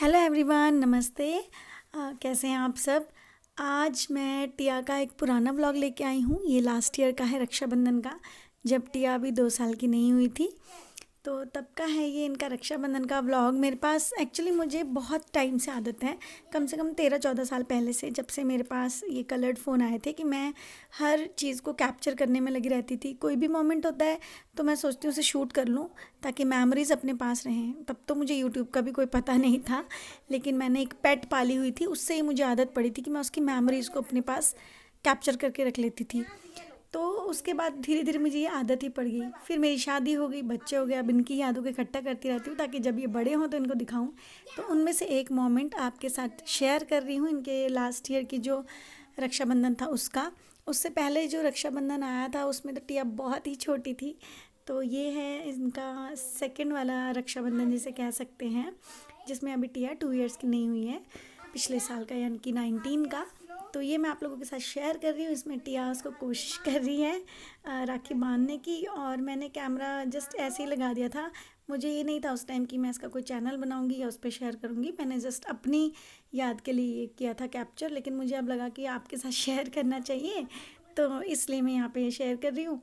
Hello everyone, नमस्ते। कैसे हैं आप सब। आज मैं टिया का एक पुराना व्लॉग लेके आई हूँ। ये लास्ट ईयर का है, रक्षाबंधन का, जब टिया अभी 2 साल की नहीं हुई थी। तो तब का है ये इनका रक्षाबंधन का व्लॉग। मेरे पास एक्चुअली मुझे बहुत टाइम से आदत है, कम से कम 13-14 साल पहले से, जब से मेरे पास ये कलर्ड फ़ोन आए थे, कि मैं हर चीज़ को कैप्चर करने में लगी रहती थी। कोई भी मोमेंट होता है तो मैं सोचती हूँ उसे शूट कर लूँ ताकि मेमोरीज़ अपने पास रहें। तब तो मुझे यूट्यूब का भी कोई पता नहीं था, लेकिन मैंने एक पेट पाली हुई थी, उससे ही मुझे आदत पड़ी थी कि मैं उसकी मेमोरीज़ को अपने पास कैप्चर करके रख लेती थी। तो उसके बाद धीरे धीरे मुझे ये आदत ही पड़ गई। फिर मेरी शादी हो गई, बच्चे हो गए, अब इनकी यादों को इकट्ठा करती रहती हूँ ताकि जब ये बड़े हों तो इनको दिखाऊं। तो उनमें से एक मोमेंट आपके साथ शेयर कर रही हूँ, इनके लास्ट ईयर की जो रक्षाबंधन था उसका। उससे पहले जो रक्षाबंधन आया था उसमें तो टिया बहुत ही छोटी थी। तो ये है इनका सेकंड वाला रक्षाबंधन जिसे कह सकते हैं, जिसमें अभी टिया 2 इयर्स की नहीं हुई है, पिछले साल का यानी कि 19 का। तो ये मैं आप लोगों के साथ शेयर कर रही हूँ। इसमें टिया उसको कोशिश कर रही है राखी बांधने की, और मैंने कैमरा जस्ट ऐसे ही लगा दिया था। मुझे ये नहीं था उस टाइम कि मैं इसका कोई चैनल बनाऊंगी या उस पर शेयर करूंगी। मैंने जस्ट अपनी याद के लिए ये किया था कैप्चर, लेकिन मुझे अब लगा कि आपके साथ शेयर करना चाहिए, तो इसलिए मैं यहाँ पे शेयर कर रही हूँ।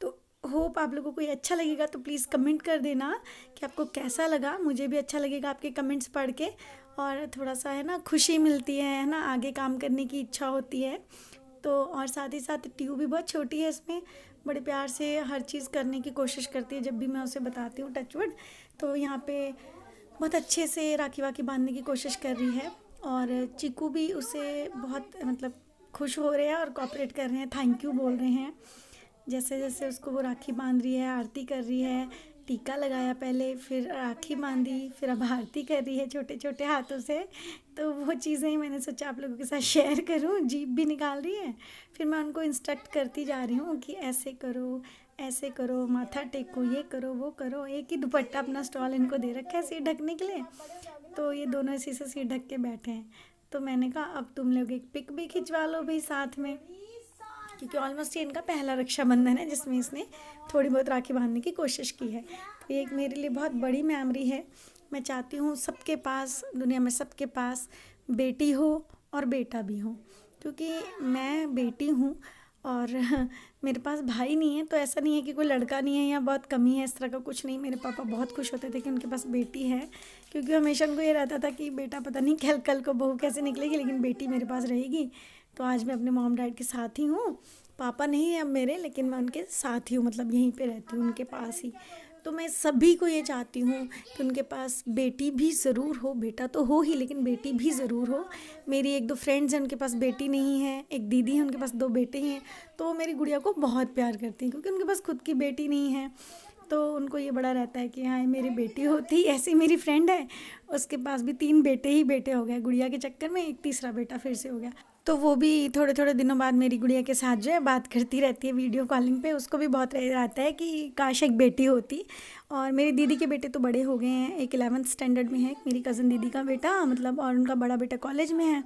तो होप आप लोगों को ये अच्छा लगेगा। तो प्लीज़ कमेंट कर देना कि आपको कैसा लगा। मुझे भी अच्छा लगेगा आपके कमेंट्स पढ़ के, और थोड़ा सा है ना खुशी मिलती है ना, आगे काम करने की इच्छा होती है। तो और साथ ही साथ ट्यूब भी बहुत छोटी है, इसमें बड़े प्यार से हर चीज़ करने की कोशिश करती है जब भी मैं उसे बताती हूँ, टचवुड। तो यहाँ पे बहुत अच्छे से राखी वाखी बांधने की कोशिश कर रही है, और चीकू भी उसे बहुत मतलब खुश हो रहे हैं और कोऑपरेट कर रहे हैं, थैंक यू बोल रहे हैं। जैसे जैसे उसको वो राखी बांध रही है, आरती कर रही है। टीका लगाया पहले, फिर राखी बांधी, फिर अब आरती कर रही है छोटे छोटे हाथों से। तो वो चीज़ें ही मैंने सोचा आप लोगों के साथ शेयर करूं। जीप भी निकाल रही है, फिर मैं उनको इंस्ट्रक्ट करती जा रही हूँ कि ऐसे करो, माथा टेको, ये करो वो करो। एक ही दुपट्टा अपना स्टॉल इनको दे रखा है सिर ढकने के लिए, तो ये दोनों इसी से सिर ढक के बैठे हैं। तो मैंने कहा अब तुम लोग एक पिक भी खिंचवा लो भाई साथ में, क्योंकि ऑलमोस्ट ये इनका पहला रक्षाबंधन है जिसमें इसने थोड़ी बहुत राखी बांधने की कोशिश की है। तो ये एक मेरे लिए बहुत बड़ी मेमोरी है। मैं चाहती हूँ सबके पास, दुनिया में सबके पास बेटी हो और बेटा भी हो, क्योंकि मैं बेटी हूँ और मेरे पास भाई नहीं है। तो ऐसा नहीं है कि कोई लड़का नहीं है या बहुत कमी है, इस तरह का कुछ नहीं। मेरे पापा बहुत खुश होते थे कि उनके पास बेटी है, क्योंकि हमेशा उनको ये रहता था कि बेटा पता नहीं कल कल को बहू कैसे निकलेगी, लेकिन बेटी मेरे पास रहेगी। तो आज मैं अपने मॉम डैड के साथ ही हूँ। पापा नहीं है अब मेरे, लेकिन मैं उनके साथ ही हूँ, मतलब यहीं पे रहती हूँ उनके पास ही। तो मैं सभी को ये चाहती हूँ कि उनके पास बेटी भी ज़रूर हो, बेटा तो हो ही लेकिन बेटी भी ज़रूर हो। मेरी 1-2 फ्रेंड्स हैं उनके पास बेटी नहीं है, एक दीदी है उनके पास 2 बेटे हैं। तो वो मेरी गुड़िया को बहुत प्यार करती हैं, क्योंकि उनके पास खुद की बेटी नहीं है। तो उनको ये बड़ा रहता है कि हाँ मेरी बेटी होती। ऐसी मेरी फ्रेंड है, उसके पास भी 3 बेटे ही बेटे हो गए गुड़िया के चक्कर में, एक तीसरा बेटा फिर से हो गया। तो वो भी थोड़े थोड़े दिनों बाद मेरी गुड़िया के साथ जो है बात करती रहती है वीडियो कॉलिंग पे। उसको भी बहुत रहता है कि काश एक बेटी होती। और मेरी दीदी के बेटे तो बड़े हो गए हैं, एक 11th स्टैंडर्ड में है, मेरी कज़न दीदी का बेटा मतलब, और उनका बड़ा बेटा कॉलेज में है।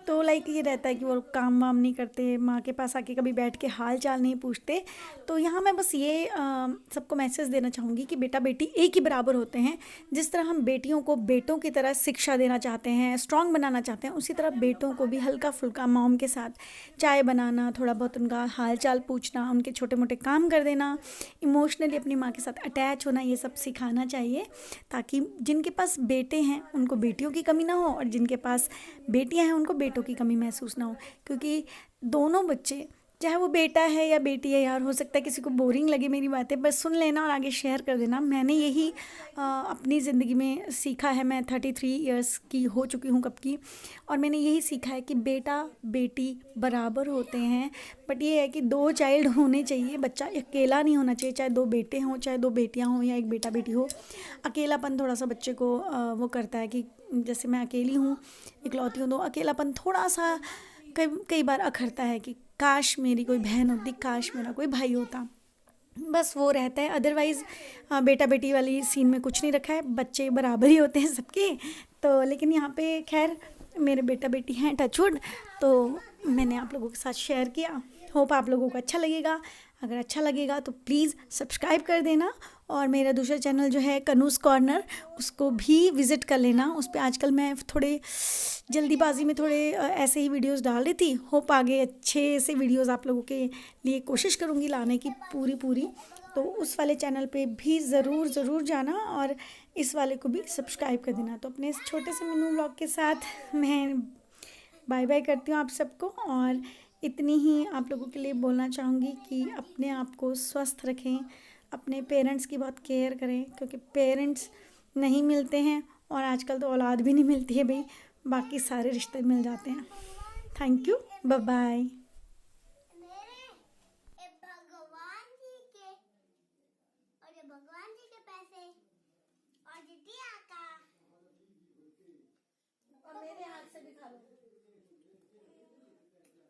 तो लाइक ये रहता है कि वो काम वाम नहीं करते, माँ के पास आके कभी बैठ के हाल चाल नहीं पूछते। तो यहाँ मैं बस ये सबको मैसेज देना चाहूँगी कि बेटा बेटी एक ही बराबर होते हैं। जिस तरह हम बेटियों को बेटों की तरह शिक्षा देना चाहते हैं, स्ट्रांग बनाना चाहते हैं, उसी तरह बेटों को भी हल्का फुल्का मॉम के साथ चाय बनाना, थोड़ा बहुत उनका हाल चाल पूछना, उनके छोटे मोटे काम कर देना, इमोशनली अपनी माँ के साथ अटैच होना, ये सब सिखाना चाहिए, ताकि जिनके पास बेटे हैं उनको बेटियों की कमी ना हो, और जिनके पास बेटियां हैं उनको बेटों की कमी महसूस ना हो। क्योंकि दोनों बच्चे, चाहे वो बेटा है या बेटी है, यार हो सकता है किसी को बोरिंग लगे मेरी बातें, बस सुन लेना और आगे शेयर कर देना। मैंने यही अपनी ज़िंदगी में सीखा है। मैं 33 इयर्स की हो चुकी हूँ कब की, और मैंने यही सीखा है कि बेटा बेटी बराबर होते हैं। बट ये है कि 2 चाइल्ड होने चाहिए, बच्चा अकेला नहीं होना चाहिए, चाहे 2 बेटे हों, चाहे 2 बेटियाँ हों, या एक बेटा बेटी हो। अकेलापन थोड़ा सा बच्चे को वो करता है कि जैसे मैं अकेली हूँ, इकलौती हूँ, तो अकेलापन थोड़ा सा कई कई बार अखरता है कि काश मेरी कोई बहन होती, काश मेरा कोई भाई होता। बस वो रहता है। अदरवाइज़ बेटा बेटी वाली सीन में कुछ नहीं रखा है, बच्चे बराबर ही होते हैं सबके। तो लेकिन यहाँ पे खैर मेरे बेटा बेटी हैं, टचवुड। तो मैंने आप लोगों के साथ शेयर किया, होप आप लोगों को अच्छा लगेगा। अगर अच्छा लगेगा तो प्लीज़ सब्सक्राइब कर देना। और मेरा दूसरा चैनल जो है कनूस कॉर्नर, उसको भी विज़िट कर लेना। उस पे आजकल मैं थोड़े जल्दीबाजी में थोड़े ऐसे ही वीडियोस डाल रही थी। होप आगे अच्छे से वीडियोस आप लोगों के लिए कोशिश करूँगी लाने की पूरी। तो उस वाले चैनल पे भी ज़रूर जाना और इस वाले को भी सब्सक्राइब कर देना। तो अपने इस छोटे से मिनू व्लॉग के साथ मैं बाय बाय करती हूँ आप सबको। और इतनी ही आप लोगों के लिए बोलना चाहूँगी कि अपने आप को स्वस्थ रखें, अपने पेरेंट्स की बहुत केयर करें, क्योंकि पेरेंट्स नहीं मिलते हैं और आजकल तो औलाद भी नहीं मिलती है भाई, बाकी सारे रिश्ते मिल जाते हैं। Thank you, bye bye. भगवान जी के पैसे और जितिया का और मेरे हाथ से भी खा लो।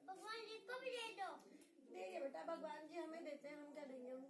भगवान जी को भी दे दो। देखिए बेटा, भगवान जी हमें देते हैं, हम क्या देंगे उनको।